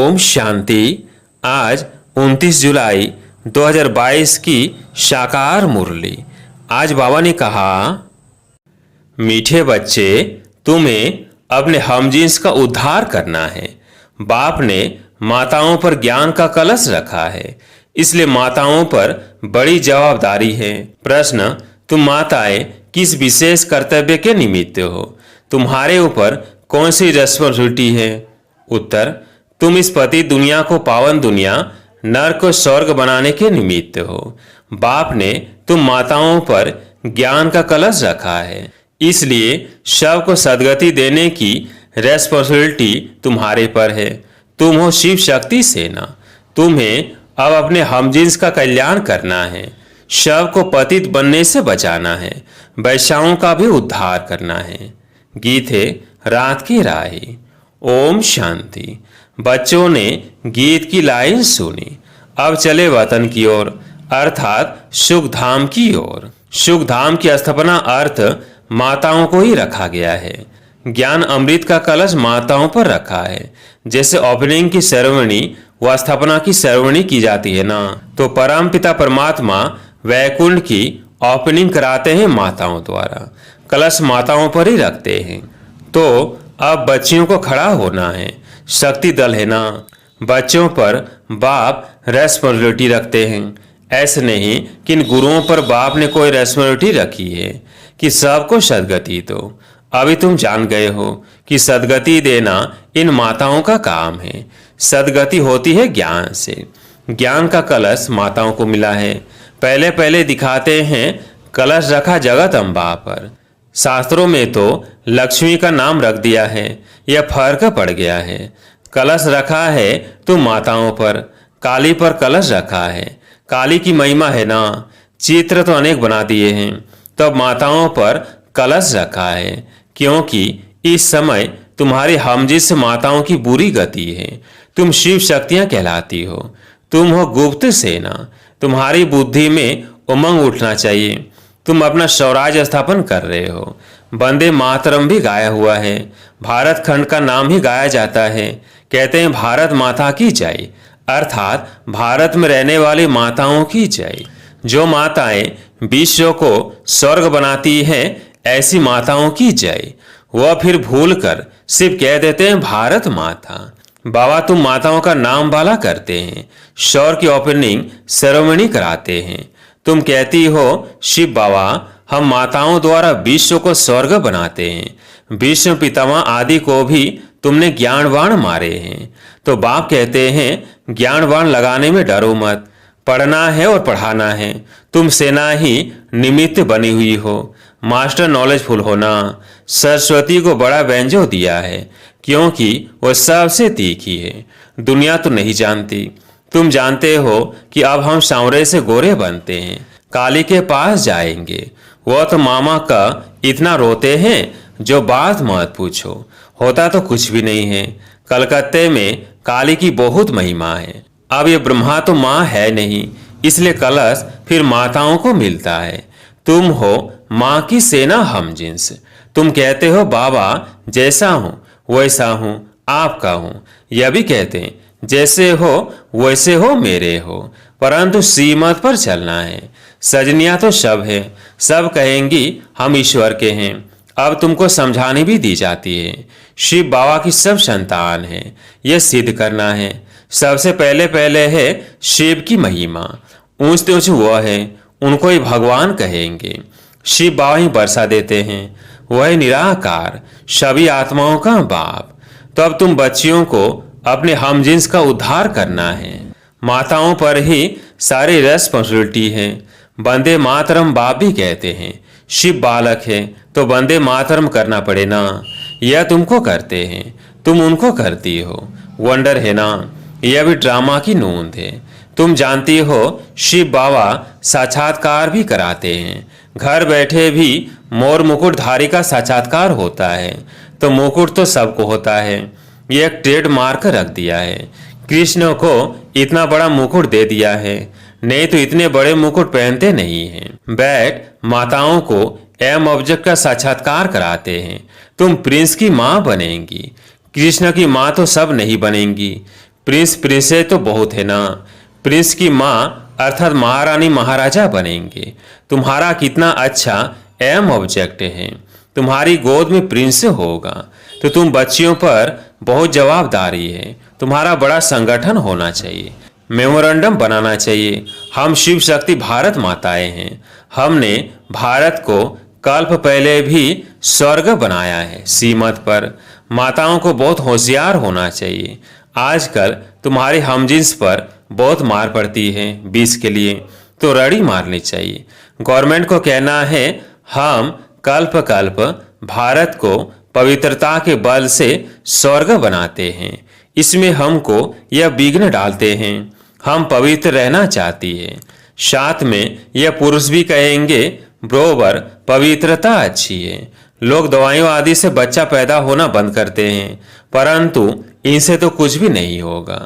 ओम शांति। आज 29 जुलाई 2022 की साकार मुरली। आज बाबा ने कहा, मीठे बच्चे, तुम्हें अपने हमजिन्स का उद्धार करना है। बाप ने माताओं पर ज्ञान का कलश रखा है, इसलिए माताओं पर बड़ी जवाबदारी है। प्रश्न, तुम माताएं किस विशेष कर्तव्य के निमित्त हो? तुम्हारे ऊपर कौन सी रिस्पॉन्सिबिलिटी है? उत्तर, तुम इस पति दुनिया को पावन दुनिया, नर्क को स्वर्ग बनाने के निमित्त हो। बाप ने तुम माताओं पर ज्ञान का कलश रखा है, इसलिए सबको सद्गति देने की रेस्पॉन्सिबिलिटी तुम्हारे पर है। तुम हो शिव शक्ति सेना। तुम्हें अब अपने हमजिन्स का कल्याण करना है, सबको पतित बनने से बचाना है, वैश्याओं का भी उद्धार करना है। गीत है रात की राही। ओम शांति। बच्चों ने गीत की लाइन सुनी। अब चले वतन की ओर, अर्थात सुख धाम की ओर। सुख धाम की स्थापना अर्थ माताओं को ही रखा गया है। ज्ञान अमृत का कलश माताओं पर रखा है। जैसे ओपनिंग की सेरेमनी व स्थापना की सेरेमनी की जाती है ना, तो परम पिता परमात्मा वैकुंठ की ओपनिंग कराते हैं माताओं द्वारा। कलश माताओं पर ही रखते हैं। तो अब बच्चियों को खड़ा होना है। शक्ति दल है ना, बच्चों पर बाप रेस्पॉन्सिबिलिटी रखते हैं। ऐसे नहीं कि इन गुरुओं पर बाप ने कोई रेस्पॉन्सिबिलिटी रखी है कि सबको सद्गति दो। अभी तुम जान गए हो कि सद्गति देना इन माताओं का काम है। सद्गति होती है ज्ञान से। ज्ञान का कलश माताओं को मिला है। पहले पहले दिखाते हैं कलश रखा जगत अम्बा पर। शास्त्रों में तो लक्ष्मी का नाम रख दिया है, यह फर्क पड़ गया है। कलश रखा है तो माताओं पर, काली पर कलश रखा है। काली की महिमा है ना, चित्र तो अनेक बना दिए हैं, तो अब माताओं पर कलश रखा है, क्योंकि इस समय तुम्हारी हमजिस माताओं की बुरी गति है। तुम शिव शक्तियां कहलाती हो। तुम हो गुप्त सेना। तुम्हारी बुद्धि में उमंग उठना चाहिए। तुम अपना स्वराज स्थापन कर रहे हो। वंदे मातरम भी गाया हुआ है। भारत खंड का नाम ही गाया जाता है। कहते हैं भारत माता की जय, अर्थात भारत में रहने वाली माताओं की जय। जो माताएं विश्व को स्वर्ग बनाती हैं, ऐसी माताओं की जय। वह फिर भूल कर सिर्फ कह देते हैं भारत माता। बाबा तुम माताओं का नाम वाला करते हैं। स्वर्ग की ओपनिंग सेरेमनी कराते हैं। तुम कहती हो, शिव बाबा हम माताओं द्वारा विश्व को स्वर्ग बनाते हैं। विष्णु पितामह आदि को भी तुमने ज्ञानवाण मारे हैं। तो बाप कहते हैं ज्ञानवाण लगाने में डरो मत। पढ़ना है और पढ़ाना है। तुम सेना ही निमित्त बनी हुई हो। मास्टर नॉलेजफुल होना। सरस्वती को बड़ा व्यंजो दिया है, क्योंकि वह सबसे तीखी है। दुनिया तो नहीं जानती। तुम जानते हो कि अब हम सांवरे से गोरे बनते हैं। काली के पास जाएंगे। वह तो मामा का इतना रोते हैं, जो बात मत पूछो। होता तो कुछ भी नहीं है। कलकत्ते में काली की बहुत महिमा है। अब ये ब्रह्मा तो माँ है नहीं, इसलिए कलश फिर माताओं को मिलता है। तुम हो माँ की सेना हमजिन्स। तुम कहते हो बाबा जैसा हूँ वैसा हूँ, आपका हूँ। यह भी कहते हैं जैसे हो वैसे हो मेरे हो, परंतु श्रीमत पर चलना है। सजनियां तो सब है, सब कहेंगी हम ईश्वर के हैं। अब तुमको समझाने भी दी जाती है। शिव बाबा की सब संतान है, यह सिद्ध करना है। सबसे पहले पहले है शिव की महिमा। ऊंच ऊंच वह है, उनको ही भगवान कहेंगे। शिव बाबा ही वर्षा देते हैं। वह निराकार, सभी आत्माओं का बाप। तो अब तुम बच्चियों को अपने हमजिन्स का उद्धार करना है। माताओं पर ही सारी रेस्पॉन्सिबिलिटी है। वंदे मातरम बाप भी कहते हैं। शिव बालक है तो वंदे मातरम करना पड़े ना। यह तुमको करते हैं, तुम उनको करती हो। वंडर है ना, यह भी ड्रामा की नोंद है। तुम जानती हो शिव बाबा साक्षात्कार भी कराते हैं। घर बैठे भी मोर मुकुटधारी का साक्षात्कार होता है। तो मुकुट तो सबको होता है, यह एक ट्रेडमार्क रख दिया है। कृष्ण को इतना बड़ा मुकुट दे दिया है, नहीं तो इतने बड़े मुकुट पहनते नहीं हैं। बैठ माताओं को एम ऑब्जेक्ट का साक्षात्कार कराते हैं। तुम प्रिंस की माँ बनेंगी। कृष्ण की माँ तो सब नहीं बनेंगी। प्रिंस प्रिंसेस तो बहुत है ना। प्रिंस की माँ अर्थात महारानी महाराजा बनेंगे। तुम्हारा कितना अच्छा एम ऑब्जेक्ट है। तुम्हारी गोद में प्रिंस होगा तो तुम बच्चियों पर बहुत जवाबदारी है। तुम्हारा बड़ा संगठन होना चाहिए, मेमोरेंडम बनाना चाहिए। हम शिव शक्ति भारत माताएं हैं। हमने भारत को कल्प पहले भी स्वर्ग बनाया है सीमत पर। माताओं को बहुत होशियार होना चाहिए। आजकल तुम्हारे हमजिन्स पर बहुत मार पड़ती है, बीस के लिए तो रड़ी मारनी चाहिए। गवर्नमेंट को कहना है हम कल्प कल्प भारत को पवित्रता के बल से स्वर्ग बनाते हैं। इसमें हमको यह विघ्न डालते हैं। हम पवित्र रहना चाहती है। साथ में यह पुरुष भी कहेंगे बरोबर पवित्रता अच्छी है। लोग दवाइयों आदि से बच्चा पैदा होना बंद करते हैं, परंतु इनसे तो कुछ भी नहीं होगा।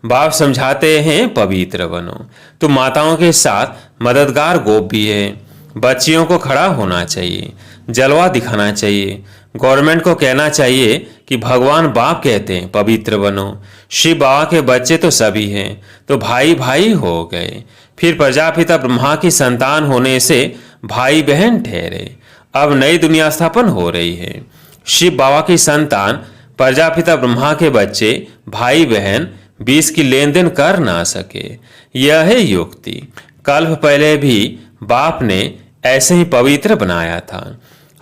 बाप समझाते हैं पवित्र बनो। तो माताओं के साथ मददगार गोप भी है। बच्चियों को खड़ा होना चाहिए, जलवा दिखाना चाहिए। गवर्नमेंट को कहना चाहिए कि भगवान बाप कहते हैं पवित्र बनो। शिव बाबा के बच्चे तो सभी हैं, तो भाई भाई हो गए। फिर प्रजापिता ब्रह्मा की संतान होने से भाई बहन ठहरे। अब नई दुनिया स्थापन हो रही है। शिव बाबा की संतान प्रजापिता ब्रह्मा के बच्चे भाई बहन 20 की लेन देन कर ना सके। यह है युक्ति। कल्प पहले भी बाप ने ऐसे ही पवित्र बनाया था।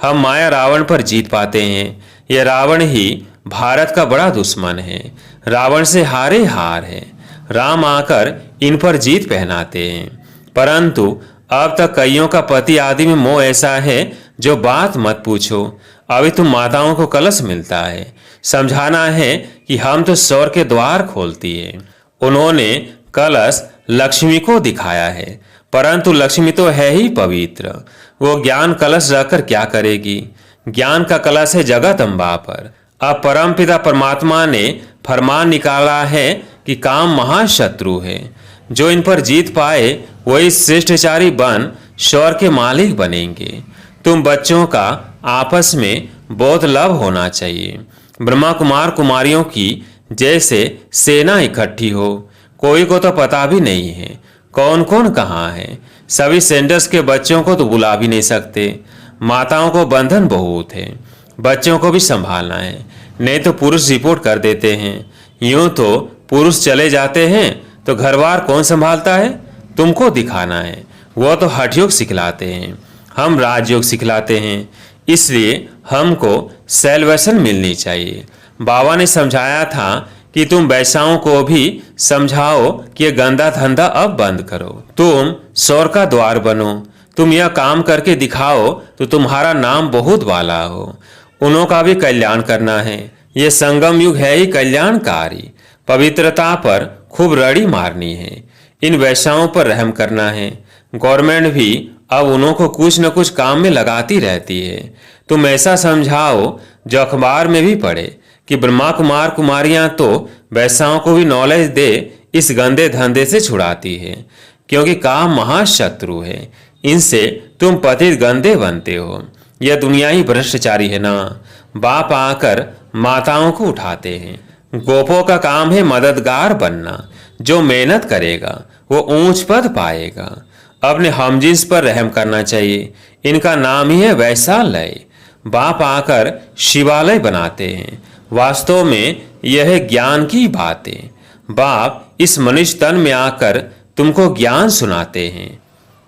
हम माया रावण पर जीत पाते हैं। यह रावण ही भारत का बड़ा दुश्मन है। रावण से हारे हार है। राम आकर इन पर जीत पहनाते हैं, परंतु अब तक कईयों का पति आदि में मोह ऐसा है जो बात मत पूछो। अभी तुम माताओं को कलश मिलता है। समझाना है कि हम तो स्वर्ग के द्वार खोलती है। उन्होंने कलश लक्ष्मी को दिखाया है, परंतु लक्ष्मी तो है ही पवित्र। वो ज्ञान कलश रखकर क्या करेगी। ज्ञान का कलश है जगत अम्बा पर। अब परमपिता परमात्मा ने फरमान निकाला है कि काम महाशत्रु है। जो इन पर जीत पाए वही श्रेष्ठचारी बन स्वर्ग के मालिक बनेंगे। तुम बच्चों का आपस में बहुत लव होना चाहिए। ब्रह्मा कुमार कुमारियों की जैसे सेना इकट्ठी हो। कोई को तो पता भी नहीं है कौन कौन कहाँ है। सभी सेंटर्स के बच्चों को तो बुला भी नहीं सकते। माताओं को बंधन बहुत है, बच्चों को भी संभालना है, नहीं तो पुरुष रिपोर्ट कर देते हैं। यूं तो पुरुष चले जाते हैं तो घरबार कौन संभालता है। तुमको दिखाना है। वो तो हठयोग सिखलाते हैं, हम राजयोग सिखलाते हैं। इसलिए हमको सेल्वेशन मिलनी चाहिए। बाबा ने समझाया था कि तुम वैश्याओं को भी समझाओ कि ये गंदा धंधा अब बंद करो। तुम स्वर्ग का द्वार बनो। तुम यह काम करके दिखाओ तो तुम्हारा नाम बहुत वाला हो। उन्हों का भी कल्याण करना है। ये संगम युग है ही कल्याणकारी। पवित्रता पर खूब रड़ी मारनी है। इन वैश्याओं पर रहम करना है। गवर्नमेंट भी अब उन्हों को कुछ न कुछ काम में लगाती रहती है। तुम ऐसा समझाओ जो अखबार में भी पढ़े कि ब्रह्मा कुमार कुमारियां तो वैश्याओं को भी नॉलेज दे इस गंदे धंधे से छुड़ाती है, क्योंकि काम महाशत्रु है। इनसे तुम पतित गंदे बनते हो। यह दुनिया ही भ्रष्टाचारी है ना। बाप आकर माताओं को उठाते हैं। गोपों का काम है मददगार बनना। जो मेहनत करेगा वो ऊंच पद पाएगा। अपने हमजिन्स पर रहम करना चाहिए। इनका नाम ही है वैशालय। बाप आकर शिवालय बनाते हैं। वास्तव में यह है ज्ञान की बातें। बाप इस मनुष्य तन में आकर तुमको ज्ञान सुनाते हैं।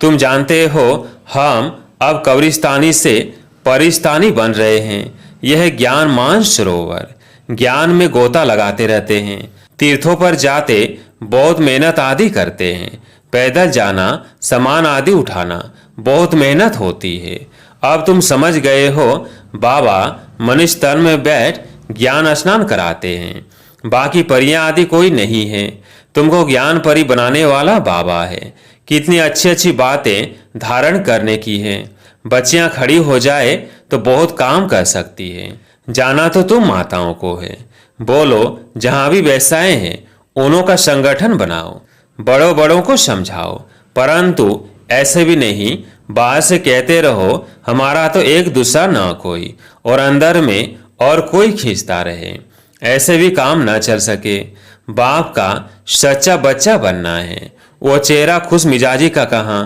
तुम जानते हो हम अब कब्रिस्तानी से परिस्तानी बन रहे हैं। यह ज्ञान मान सरोवर। ज्ञान में गोता लगाते रहते हैं। तीर्थों पर जाते बहुत मेहनत आदि करते हैं। पैदल जाना, सामान आदि उठाना बहुत मेहनत होती है। अब तुम समझ गए हो। बाबा मनुष्य तन में बैठ ज्ञान स्नान कराते हैं। बाकी परियां आदि कोई नहीं है। तुमको ज्ञान परी बनाने वाला बाबा है। कितनी अच्छी अच्छी बातें धारण करने की है। बच्चियां खड़ी हो जाए तो बहुत काम कर सकती है। जाना तो तुम माताओं को है। बोलो जहां भी वैसाए हैं उन्हों का संगठन बनाओ। बड़ों बड़ों को समझाओ, परंतु ऐसे भी नहीं बाहर से कहते रहो हमारा तो एक दूसरा ना कोई, और अंदर में और कोई खींचता रहे। ऐसे भी काम ना चल सके। बाप का सच्चा बच्चा बनना है। वो चेहरा खुश मिजाजी का कहाँ।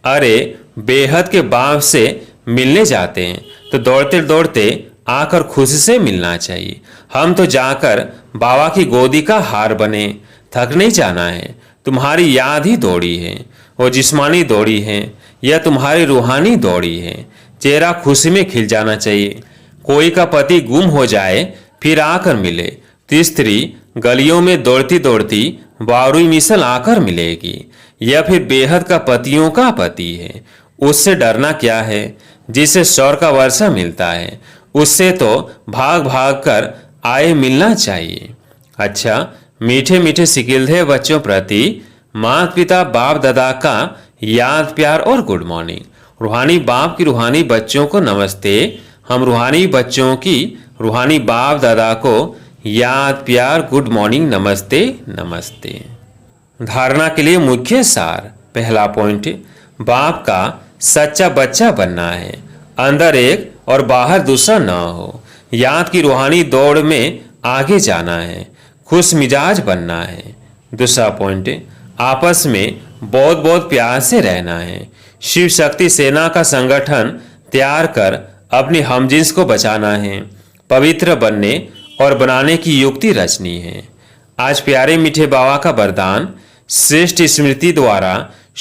अरे बेहद के बाप से मिलने जाते हैं तो दौड़ते दौड़ते आकर खुशी से मिलना चाहिए। हम तो जाकर बाबा की गोदी का हार बने। थक नहीं जाना है, तुम्हारी याद ही दौड़ी है। वो जिस्मानी दौड़ी है, यह तुम्हारी रूहानी दौड़ी है। चेहरा खुशी में खिल जाना चाहिए। कोई का पति गुम हो जाए फिर आकर मिले तो स्त्री गलियों में दौड़ती दौड़ती बारूई मिसल आकर मिलेगी। यह फिर बेहद का पतियों का पति है। उससे डरना क्या है जिसे सौर का वर्षा मिलता है। उससे तो भाग भाग कर आए मिलना चाहिए। अच्छा, मीठे मीठे सिकिलधे बच्चों प्रति माता पिता बाप दादा का याद प्यार और गुड मॉर्निंग। रूहानी बाप की रूहानी बच्चों को नमस्ते। हम रूहानी बच्चों की रूहानी बाप दादा को याद प्यार गुड मॉर्निंग नमस्ते नमस्ते। धारणा के लिए मुख्य सार। पहला पॉइंट, बाप का सच्चा बच्चा बनना है। अंदर एक और बाहर दूसरा न हो। याद की रूहानी दौड़ में आगे जाना है। खुश मिजाज बनना है। दूसरा पॉइंट, आपस में बहुत बहुत प्यार से रहना है। शिव शक्ति सेना का संगठन तैयार कर अपनी हमजिन्स को बचाना है। पवित्र बनने और बनाने की युक्ति रचनी है। आज प्यारे मीठे बाबा का वरदान, श्रेष्ठ स्मृति द्वारा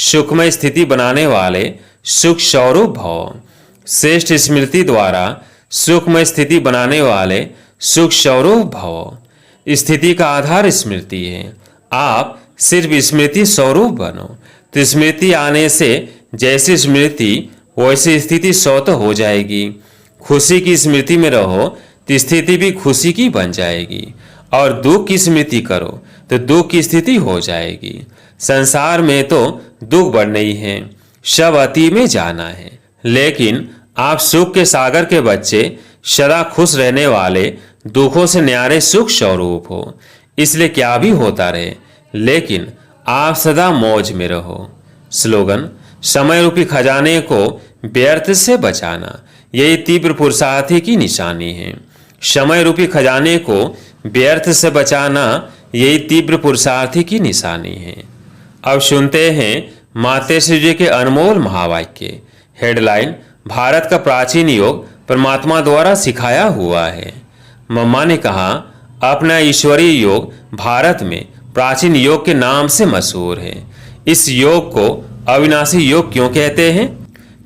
सुखमय स्थिति बनाने वाले सुख स्वरूप भव। श्रेष्ठ स्मृति द्वारा सुखमय स्थिति बनाने वाले सुख स्वरूप भव। स्थिति का आधार स्मृति है। आप सिर्फ स्मृति स्वरूप बनो तो स्मृति आने से जैसी स्मृति वैसी स्थिति स्वतः हो जाएगी। खुशी की स्मृति में रहो तो स्थिति भी खुशी की बन जाएगी। और दुख की स्मृति करो तो दुख की स्थिति हो जाएगी। संसार में तो दुख बढ़ने ही है, सब अति में जाना है। लेकिन आप सुख के सागर के बच्चे, सदा खुश रहने वाले, दुखों से न्यारे सुख स्वरूप हो। इसलिए क्या भी होता रहे लेकिन आप सदा मौज में रहो। स्लोगन, समय रूपी खजाने को व्यर्थ से बचाना, यही तीव्र पुरुषार्थी की निशानी है। समय रूपी खजाने को व्यर्थ से बचाना, यही तीव्र पुरुषार्थी की निशानी है। अब सुनते हैं मातेश्वरी जी के अनमोल महावाक्य। हेडलाइन, भारत का प्राचीन योग परमात्मा द्वारा सिखाया हुआ है। मम्मा ने कहा, अपना ईश्वरीय योग भारत में प्राचीन योग के नाम से मशहूर है। इस योग को अविनाशी योग क्यों कहते हैं?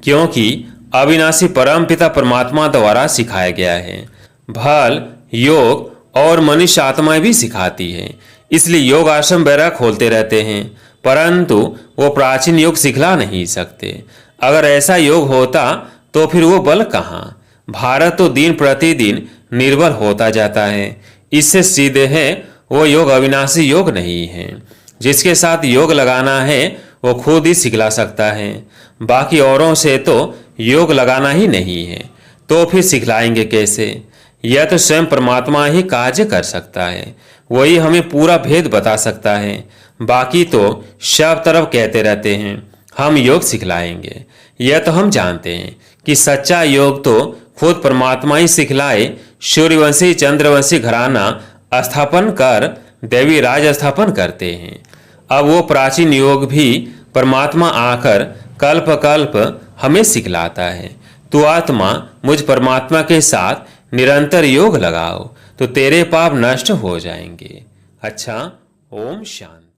क्योंकि अविनाशी परम पिता परमात्मा द्वारा सिखाया गया है। भल योग और मनुष्य आत्माएं भी सिखाती है, इसलिए योग आश्रम वगैरह खोलते रहते हैं, परंतु वो प्राचीन योग सिखला नहीं सकते। अगर ऐसा योग होता तो फिर वो बल कहाँ? भारत तो दिन प्रतिदिन निर्बल होता जाता है। इससे सीधे है वो योग अविनाशी योग नहीं है। जिसके साथ योग लगाना है वो खुद ही सिखला सकता है। बाकी औरों से तो योग लगाना ही नहीं है तो फिर सिखलाएंगे कैसे? यह तो स्वयं परमात्मा ही कार्य कर सकता है, वही हमें पूरा भेद बता सकता है। बाकी तो सब तरफ कहते रहते हैं हम योग सिखलाएंगे। यह तो हम जानते हैं कि सच्चा योग तो खुद परमात्मा ही सिखलाए। सूर्यवंशी चंद्रवंशी घराना स्थापन कर देवी राज स्थापन करते हैं। अब वो प्राचीन योग भी परमात्मा आकर कल्प कल्प हमें सिखलाता है। तू आत्मा मुझ परमात्मा के साथ निरंतर योग लगाओ तो तेरे पाप नष्ट हो जाएंगे। अच्छा, ओम शांति।